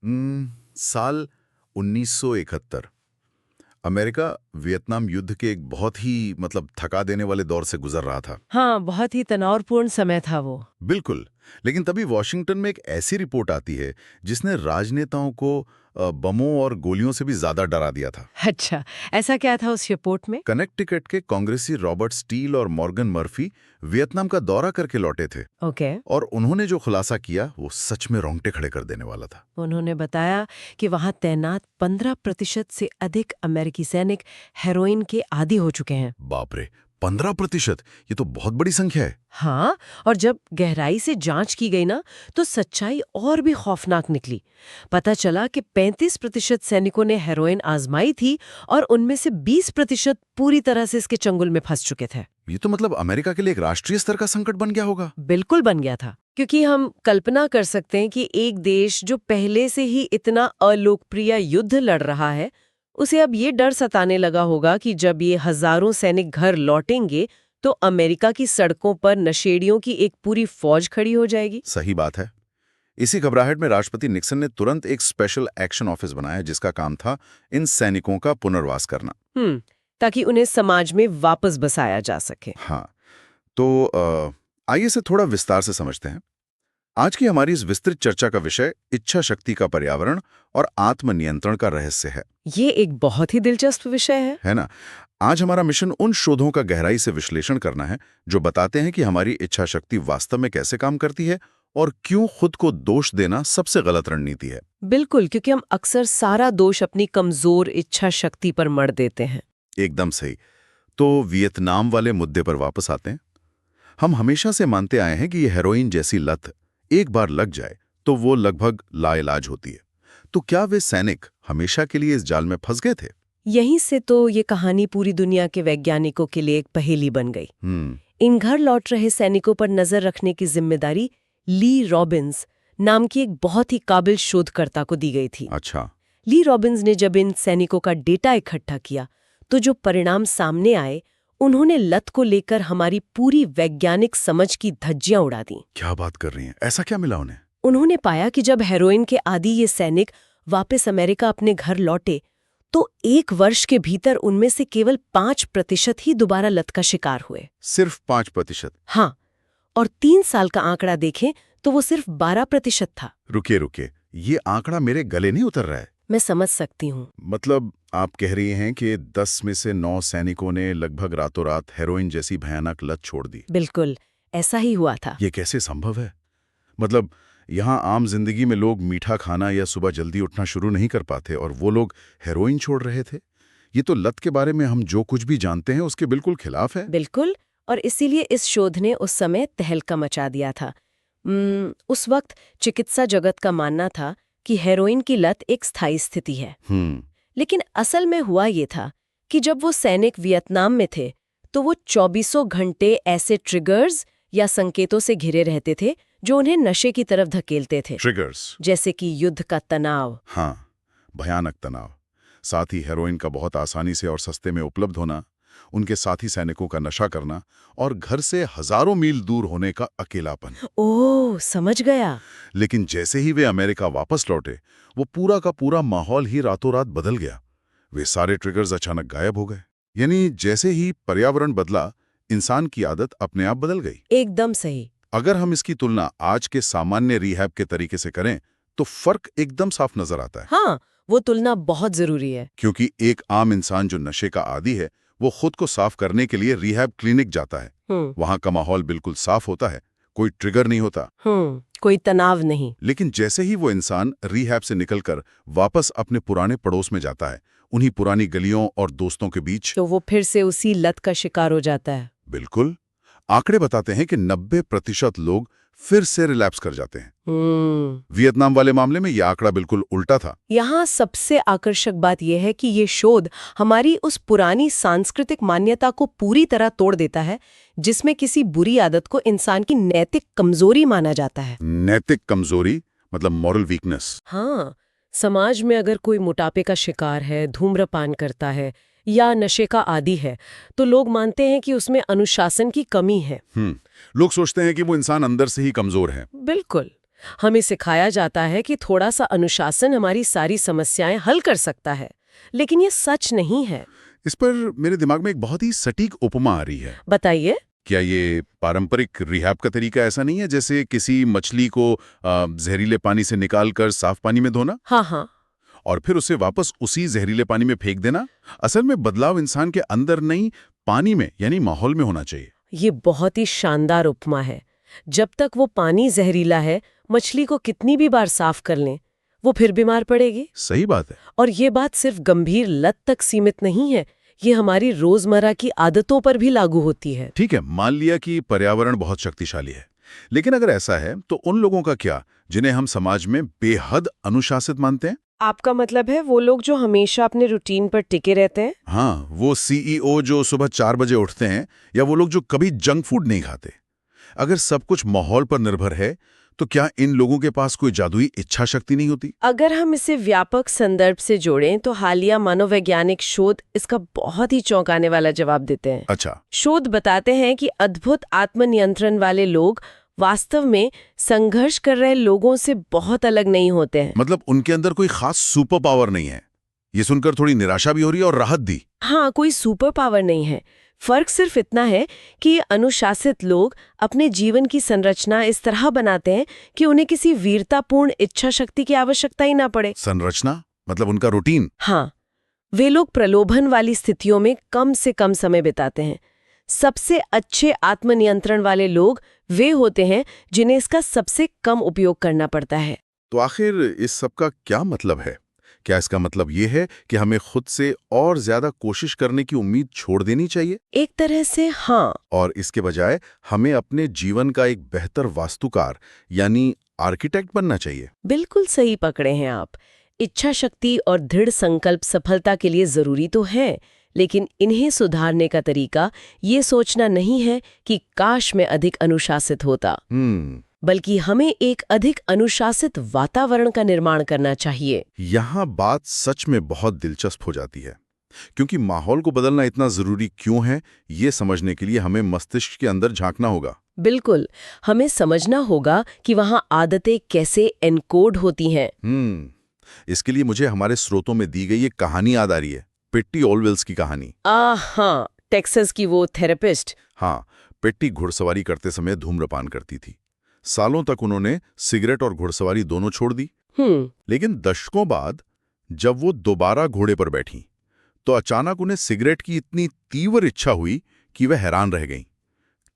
साल 1971 America Vietnam युद्ध के एक बहुत ही थका देने वाले दौर से गुजर रहा था। हाँ, बहुत ही तनावपूर्ण समय था वो। बिल्कुल। लेकिन तभी वॉशिंगटन में एक ऐसी रिपोर्ट आती है जिसने राजनेताओं को बमों और गोलियों से भी ज्यादा डरा दिया था। अच्छा, ऐसा क्या था उस रिपोर्ट में? कनेक्टिकट के कांग्रेसी रॉबर्ट स्टील और मॉर्गन मर्फी वियतनाम का दौरा करके लौटे थे। ओके। और उन्होंने जो खुलासा किया वो सच में रोंगटे खड़े कर देने वाला था। उन्होंने बताया कि वहां तैनात 15% से अधिक अमेरिकी सैनिक हेरोइन के आदी हो चुके हैं। बाप रे, 15%! ये तो बहुत बड़ी संख्या है। हाँ, और जब गहराई से जांच की गई ना, तो सच्चाई और भी खौफनाक निकली। पता चला कि 35% सैनिकों ने हेरोइन आजमाई थी और उनमें से 20% पूरी तरह से इसके चंगुल में फंस चुके थे। ये तो अमेरिका के लिए एक राष्ट्रीय स्तर का संकट बन गया होगा। बिल्कुल बन गया था, क्योंकि हम कल्पना कर सकते हैं कि एक देश जो पहले से ही इतना अलोकप्रिय युद्ध लड़ रहा है, उसे अब ये डर सताने लगा होगा कि जब ये हजारों सैनिक घर लौटेंगे तो अमेरिका की सड़कों पर नशेड़ियों की एक पूरी फौज खड़ी हो जाएगी। सही बात है। इसी घबराहट में राष्ट्रपति निक्सन ने तुरंत एक स्पेशल एक्शन ऑफिस बनाया जिसका काम था इन सैनिकों का पुनर्वास करना। ताकि उन्हें समाज में वापस बसाया जा सके। हाँ, तो आइए इसे थोड़ा विस्तार से समझते हैं। आज की हमारी इस विस्तृत चर्चा का विषय इच्छा शक्ति का पर्यावरण और आत्मनियंत्रण का रहस्य है। ये एक बहुत ही दिलचस्प विषय है ना? आज हमारा मिशन उन शोधों का गहराई से विश्लेषण करना है जो बताते हैं कि हमारी इच्छा शक्ति वास्तव में कैसे काम करती है और क्यों खुद को दोष देना सबसे गलत रणनीति है। बिल्कुल, क्योंकि हम अक्सर सारा दोष अपनी कमजोर इच्छा शक्ति पर मढ़ देते हैं। एकदम सही। तो वियतनाम वाले मुद्दे पर वापस आते हैं। हम हमेशा से मानते आए हैं कि ये हेरोइन जैसी लत एक बार लग जाए तो वो लगभग लाइलाज होती है। तो क्या वे सैनिक हमेशा के लिए इस जाल में फंस गए थे? यहीं से तो ये कहानी पूरी दुनिया के वैज्ञानिकों के लिए एक पहेली बन गई। इन घर लौट रहे सैनिकों पर नजर रखने की जिम्मेदारी ली रॉबिन्स नाम की एक बहुत ही काबिल शोधकर्ता को दी गई थी। अच्छा। ली रॉबिन्स ने जब इन सैनिकों का डेटा इकट्ठा किया तो जो परिणाम सामने आए, उन्होंने लत को लेकर हमारी पूरी वैज्ञानिक समझ की धज्जियां उड़ा दी। क्या बात कर रही हैं? ऐसा क्या मिला उन्हें? उन्होंने पाया कि जब हेरोइन के आदी ये सैनिक वापस अमेरिका अपने घर लौटे तो 1 वर्ष के भीतर उनमें से केवल 5% ही दोबारा लत का शिकार हुए। सिर्फ 5%? हाँ, और 3 साल का आंकड़ा देखें तो वो सिर्फ 12% था। रुकिए, ये आंकड़ा मेरे गले नहीं उतर रहा है। मैं समझ सकती हूँ। आप कह रही हैं कि 10 में से 9 सैनिकों ने लगभग रातों रात हेरोइन जैसी भयानक लत छोड़ दी। बिल्कुल, ऐसा ही हुआ था। ये कैसे संभव है? यहाँ आम जिंदगी में लोग मीठा खाना या सुबह जल्दी उठना शुरू नहीं कर पाते और वो लोग हेरोइन छोड़ रहे थे। ये तो लत के बारे में हम जो कुछ भी जानते हैं उसके बिल्कुल खिलाफ है। बिल्कुल, और इसीलिए इस शोध ने उस समय तहलका मचा दिया था। उस वक्त चिकित्सा जगत का मानना था कि हेरोइन की लत एक स्थायी स्थिति है। लेकिन असल में हुआ ये था कि जब वो सैनिक वियतनाम में थे तो वो 24 घंटे ऐसे ट्रिगर्स या संकेतों से घिरे रहते थे जो उन्हें नशे की तरफ धकेलते थे। ट्रिगर्स? जैसे कि युद्ध का तनाव। हाँ, भयानक तनाव। साथ ही हेरोइन का बहुत आसानी से और सस्ते में उपलब्ध होना, उनके साथी सैनिकों का नशा करना और घर से हजारों मील दूर होने का अकेलापन। ओह, समझ गया। लेकिन जैसे ही वे अमेरिका वापस लौटे, वो पूरा का पूरा माहौल ही रातों रात बदल गया। वे सारे ट्रिगर्स अचानक गायब हो गए। यानी जैसे ही पर्यावरण बदला, इंसान की आदत अपने आप बदल गई। एकदम सही। अगर हम इसकी तुलना आज के सामान्य रिहैब के तरीके से करें तो फर्क एकदम साफ नजर आता है। हाँ, वो तुलना बहुत जरूरी है। क्योंकि एक आम इंसान जो नशे का आदी है वो खुद को साफ करने के लिए रिहैब क्लिनिक जाता है। वहां का माहौल बिल्कुल साफ होता है, कोई ट्रिगर नहीं होता, कोई तनाव नहीं। लेकिन जैसे ही वो इंसान रिहैब से निकलकर वापस अपने पुराने पड़ोस में जाता है, उन्हीं पुरानी गलियों और दोस्तों के बीच, तो वो फिर से उसी लत का शिकार हो जाता है। बिल्कुल। आंकड़े बताते हैं कि 90% लोग फिर से रिलैप्स कर जाते हैं। वियतनाम वाले मामले में यह आंकड़ा बिल्कुल उल्टा था। यहाँ सबसे आकर्षक बात यह है कि ये शोध हमारी उस पुरानी सांस्कृतिक मान्यता को पूरी तरह तोड़ देता है जिसमें किसी बुरी आदत को इंसान की नैतिक कमजोरी माना जाता है। नैतिक कमजोरी मतलब मॉरल वीकनेस? हाँ, समाज में अगर कोई मोटापे का शिकार है, धूम्रपान करता है या नशे का आदी है तो लोग मानते हैं कि उसमें अनुशासन की कमी है। लोग सोचते हैं कि वो इंसान अंदर से ही कमजोर है। बिल्कुल। हमें सिखाया जाता है कि थोड़ा सा अनुशासन हमारी सारी समस्याएं हल कर सकता है, लेकिन ये सच नहीं है। इस पर मेरे दिमाग में एक बहुत ही सटीक उपमा आ रही है। बताइए। क्या ये पारंपरिक रिहैब का तरीका ऐसा नहीं है, जैसे किसी मछली को जहरीले पानी से निकालकर साफ पानी में धोना हाँ हाँ। और फिर उसे वापस उसी जहरीले पानी में फेंक देना? असल में बदलाव इंसान के अंदर नहीं, पानी में यानी माहौल में होना चाहिए। ये बहुत ही शानदार उपमा है। जब तक वो पानी जहरीला है, मछली को कितनी भी बार साफ कर लें, वो फिर बीमार पड़ेगी। सही बात है। और ये बात सिर्फ गंभीर लत तक सीमित नहीं है, ये हमारी रोजमर्रा की आदतों पर भी लागू होती है। ठीक है, मान लिया कि पर्यावरण बहुत शक्तिशाली है, लेकिन अगर ऐसा है तो उन लोगों का क्या जिन्हें हम समाज में बेहद अनुशासित मानते हैं? आपका मतलब है वो लोग जो हमेशा अपने रूटीन पर टिके रहते हैं? हाँ, वो सीईओ जो सुबह 4 बजे उठते हैं, या वो लोग जो कभी जंक फूड नहीं खाते। अगर सब कुछ माहौल पर निर्भर है, तो क्या इन लोगों के पास कोई जादुई इच्छा शक्ति नहीं होती? अगर हम इसे व्यापक संदर्भ से जोड़ें तो हालिया मनोवैज्ञानिक शोध इसका बहुत ही चौंकाने वाला जवाब देते हैं। अच्छा। शोध बताते हैं कि अद्भुत आत्मनियंत्रण वाले लोग वास्तव में संघर्ष कर रहे लोगों से बहुत अलग नहीं होते हैं। मतलब उनके अंदर कोई खास सुपर पावर नहीं है। ये सुनकर थोड़ी निराशा भी हो रही है और राहत दी। हाँ, कोई सुपर पावर नहीं है। फर्क सिर्फ इतना है कि ये अनुशासित लोग अपने जीवन की संरचना इस तरह बनाते हैं कि उन्हें किसी वीरतापूर्ण इच्छा शक्ति की आवश्यकता ही ना पड़े। संरचना मतलब उनका रूटीन? हाँ, वे लोग प्रलोभन वाली स्थितियों में कम से कम समय बिताते हैं। सबसे अच्छे आत्मनियंत्रण वाले लोग वे होते हैं जिन्हें इसका सबसे कम उपयोग करना पड़ता है। तो आखिर इस सब का क्या मतलब है? क्या इसका मतलब ये है कि हमें खुद से और ज्यादा कोशिश करने की उम्मीद छोड़ देनी चाहिए? एक तरह से हाँ। और इसके बजाय हमें अपने जीवन का एक बेहतर वास्तुकार यानी आर्किटेक्ट बनना चाहिए? बिल्कुल सही पकड़े हैं आप। इच्छा शक्ति और दृढ़ संकल्प सफलता के लिए जरूरी तो है, लेकिन इन्हें सुधारने का तरीका ये सोचना नहीं है कि काश मैं अधिक अनुशासित होता, बल्कि हमें एक अधिक अनुशासित वातावरण का निर्माण करना चाहिए। यहाँ बात सच में बहुत दिलचस्प हो जाती है, क्योंकि माहौल को बदलना इतना जरूरी क्यों है, ये समझने के लिए हमें मस्तिष्क के अंदर झांकना होगा। बिल्कुल, हमें समझना होगा कि वहाँ आदतें कैसे एनकोड होती हैं। इसके लिए मुझे हमारे स्रोतों में दी गई एक कहानी याद आ रही है, पेट्टी ऑलवेल्स की कहानी। हाँ, टेक्सास की वो थेरेपिस्ट। हाँ, पेट्टी घुड़सवारी करते समय धूम्रपान करती थी। सालों तक उन्होंने सिगरेट और घुड़सवारी दोनों छोड़ दी। लेकिन दशकों बाद जब वो दोबारा घोड़े पर बैठी, तो अचानक उन्हें सिगरेट की इतनी तीव्र इच्छा हुई कि वह हैरान रह गईं।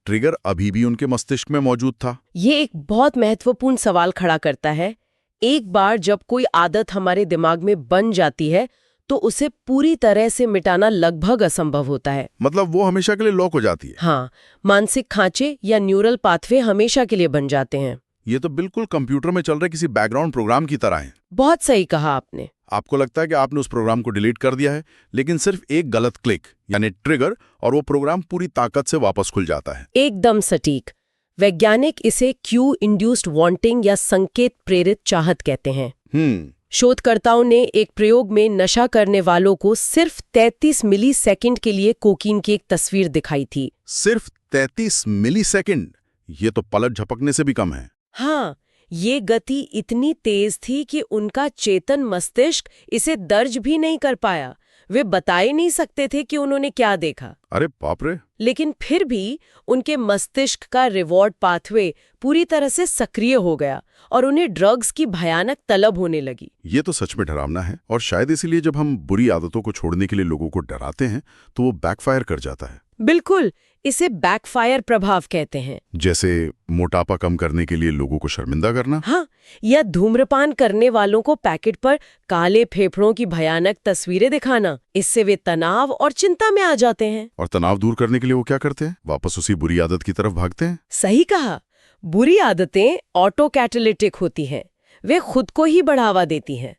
ट्रिगर अभी भी उनके मस्तिष्क में मौजूद था। ये एक बहुत महत्वपूर्ण सवाल खड़ा करता है। एक बार जब कोई आदत हमारे दिमाग में बन जाती है, तो उसे पूरी तरह से मिटाना लगभग असंभव होता है। मतलब वो हमेशा के लिए लॉक हो जाती है? हाँ, मानसिक खांचे या न्यूरल पाथवे हमेशा के लिए बन जाते हैं। ये तो बिल्कुल कंप्यूटर में चल रहे किसी बैकग्राउंड प्रोग्राम की तरह है। बहुत सही कहा आपने। आपको लगता है कि आपने उस प्रोग्राम को डिलीट कर दिया है, लेकिन सिर्फ एक गलत क्लिक यानी ट्रिगर और वो प्रोग्राम पूरी ताकत से वापस खुल जाता है। एकदम सटीक। वैज्ञानिक इसे क्यू इंड्यूस्ड वांटिंग या संकेत प्रेरित चाहत कहते हैं। शोधकर्ताओं ने एक प्रयोग में नशा करने वालों को सिर्फ 33 मिलीसेकंड के लिए कोकीन की एक तस्वीर दिखाई थी। सिर्फ 33 मिलीसेकंड? ये तो पलक झपकने से भी कम है। हाँ, ये गति इतनी तेज थी कि उनका चेतन मस्तिष्क इसे दर्ज भी नहीं कर पाया। वे बता ही नहीं सकते थे कि उन्होंने क्या देखा। अरे बाप रे! लेकिन फिर भी उनके मस्तिष्क का रिवॉर्ड पाथवे पूरी तरह से सक्रिय हो गया और उन्हें ड्रग्स की भयानक तलब होने लगी। ये तो सच में डरावना है, और शायद इसीलिए जब हम बुरी आदतों को छोड़ने के लिए लोगों को डराते हैं तो वो बैकफायर कर जाता है। बिल्कुल, इसे बैकफायर प्रभाव कहते हैं। जैसे मोटापा कम करने के लिए लोगों को शर्मिंदा करना। हाँ, या धूम्रपान करने वालों को पैकेट पर काले फेफड़ों की भयानक तस्वीरें दिखाना। इससे वे तनाव और चिंता में आ जाते हैं। और तनाव दूर करने के लिए वो क्या करते हैं? वापस उसी बुरी आदत की तरफ भागते हैं। सही कहा। बुरी आदतें ऑटो कैटालिटिक होती हैं। वे खुद को ही बढ़ावा देती हैं।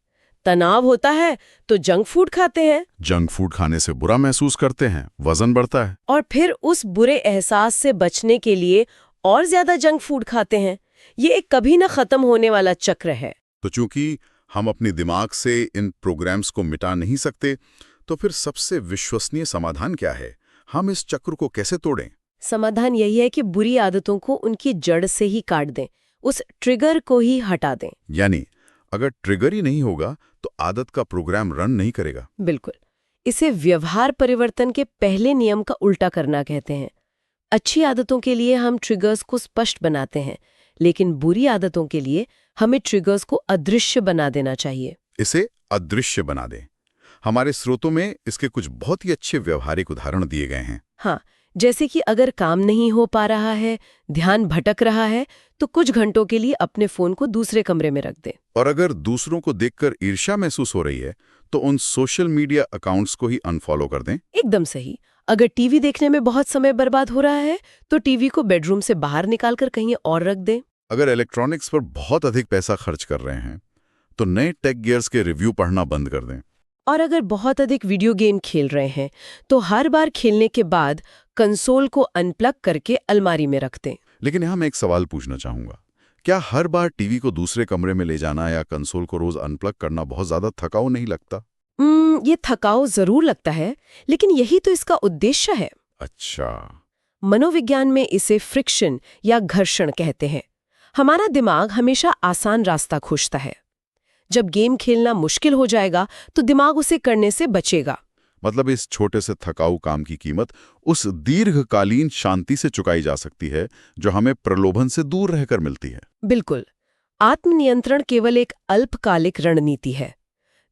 तनाव होता है तो जंक फूड खाते हैं। जंक फूड खाने से बुरा महसूस करते हैं, वजन बढ़ता है, और फिर उस बुरे एहसास से बचने के लिए और ज्यादा जंक फूड खाते हैं। ये एक कभी न खत्म होने वाला चक्र है। तो चूंकि हम अपने दिमाग से इन प्रोग्राम्स को मिटा नहीं सकते, तो फिर सबसे विश्वसनीय समाधान क्या है? हम इस चक्र को कैसे तोड़ें? समाधान यही है कि बुरी आदतों को उनकी जड़ से ही काट दें, उस ट्रिगर को ही हटा दें। यानी अगर ट्रिगर ही नहीं होगा तो आदत का प्रोग्राम रन नहीं करेगा। बिल्कुल। इसे व्यवहार परिवर्तन के पहले नियम का उल्टा करना कहते हैं। अच्छी आदतों के लिए हम ट्रिगर्स को स्पष्ट बनाते हैं, लेकिन बुरी आदतों के लिए हमें ट्रिगर्स को अदृश्य बना देना चाहिए। इसे अदृश्य बना दें। हमारे स्रोतों में इसके कुछ बहुत ही अच्छे व्यवहारिक उदाहरण दिए गए हैं। हाँ, जैसे कि अगर काम नहीं हो पा रहा है, ध्यान भटक रहा है, तो कुछ घंटों के लिए अपने फोन को दूसरे कमरे में रख दें। और अगर दूसरों को देखकर ईर्ष्या महसूस हो रही है तो उन सोशल मीडिया अकाउंट्स को ही अनफॉलो कर दें। एकदम सही। अगर टीवी देखने में बहुत समय बर्बाद हो रहा है तो टीवी को बेडरूम से बाहर निकालकर कहीं और रख दें। अगर इलेक्ट्रॉनिक्स पर बहुत अधिक पैसा खर्च कर रहे हैं तो नए टेक गियर्स के रिव्यू पढ़ना बंद कर दें। और अगर बहुत अधिक वीडियो गेम खेल रहे हैं तो हर बार खेलने के बाद कंसोल को अनप्लग करके अलमारी में रख दें। लेकिन यहाँ मैं एक सवाल पूछना चाहूंगा, क्या हर बार टीवी को दूसरे कमरे में ले जाना या कंसोल को रोज अनप्लग करना बहुत ज्यादा थकाऊ नहीं लगता? ये थकाऊ जरूर लगता है, लेकिन यही तो इसका उद्देश्य है। अच्छा। मनोविज्ञान में इसे फ्रिक्शन या घर्षण कहते हैं। हमारा दिमाग हमेशा आसान रास्ता खोजता है। जब गेम खेलना मुश्किल हो जाएगा तो दिमाग उसे करने से बचेगा। मतलब इस छोटे से थकाऊ काम की कीमत उस दीर्घकालीन शांति से चुकाई जा सकती है जो हमें प्रलोभन से दूर रहकर मिलती है। बिल्कुल। आत्मनियंत्रण केवल एक अल्पकालिक रणनीति है।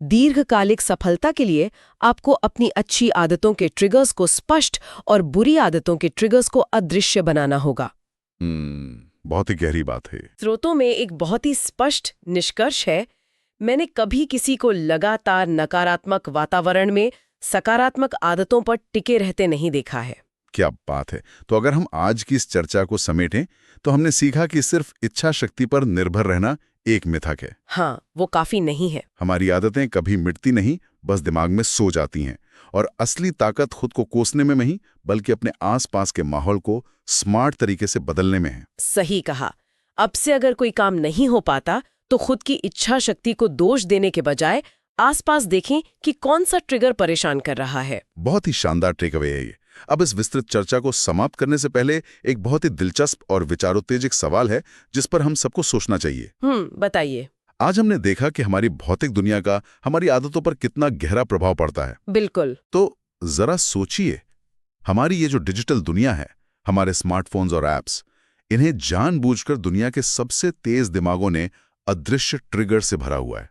दीर्घकालिक सफलता के लिए आपको अपनी अच्छी आदतों के ट्रिगर्स को स्पष्ट और बुरी आदतों के ट्रिगर्स को अदृश्य बनाना होगा। बहुत ही गहरी बात है। स्रोतों में एक बहुत ही स्पष्ट निष्कर्ष है। मैंने कभी किसी को लगातार नकारात्मक वातावरण में सकारात्मक आदतों पर टिके रहते नहीं देखा है। क्या बात है। तो अगर हम आज की इस चर्चा को समेटें तो हमने सीखा कि सिर्फ इच्छा शक्ति पर निर्भर रहना एक मिथक है। हाँ, वो काफी नहीं है। हमारी आदतें कभी मिटती नहीं, बस दिमाग में सो जाती हैं। और असली ताकत खुद को कोसने में नहीं, बल्कि अपने आसपास के माहौल को स्मार्ट तरीके से बदलने में है। सही कहा। अब से अगर कोई काम नहीं हो पाता तो खुद की इच्छा शक्ति को दोष देने के बजाय आसपास देखें कि कौन सा ट्रिगर परेशान कर रहा है। बहुत ही शानदार टेकअवे है ये। अब इस विस्तृत चर्चा को समाप्त करने से पहले एक बहुत ही दिलचस्प और विचारोत्तेजक सवाल है जिस पर हम सबको सोचना चाहिए। बताइए। आज हमने देखा कि हमारी भौतिक दुनिया का हमारी आदतों पर कितना गहरा प्रभाव पड़ता है। बिल्कुल। तो जरा सोचिए, हमारी ये जो डिजिटल दुनिया है, हमारे स्मार्टफोन्स और एप्स, इन्हें जानबूझकर दुनिया के सबसे तेज दिमागों ने अदृश्य ट्रिगर से भरा हुआ है।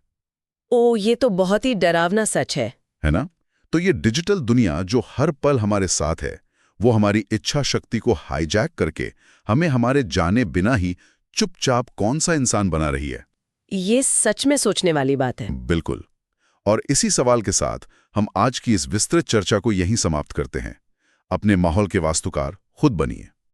ओ, ये तो बहुत ही डरावना सच है ना? तो ये डिजिटल दुनिया जो हर पल हमारे साथ है, वो हमारी इच्छा शक्ति को हाईजैक करके हमें हमारे जाने बिना ही चुपचाप कौन सा इंसान बना रही है। ये सच में सोचने वाली बात है। बिल्कुल। और इसी सवाल के साथ हम आज की इस विस्तृत चर्चा को यहीं समाप्त करते हैं। अपने माहौल के वास्तुकार खुद बनिए।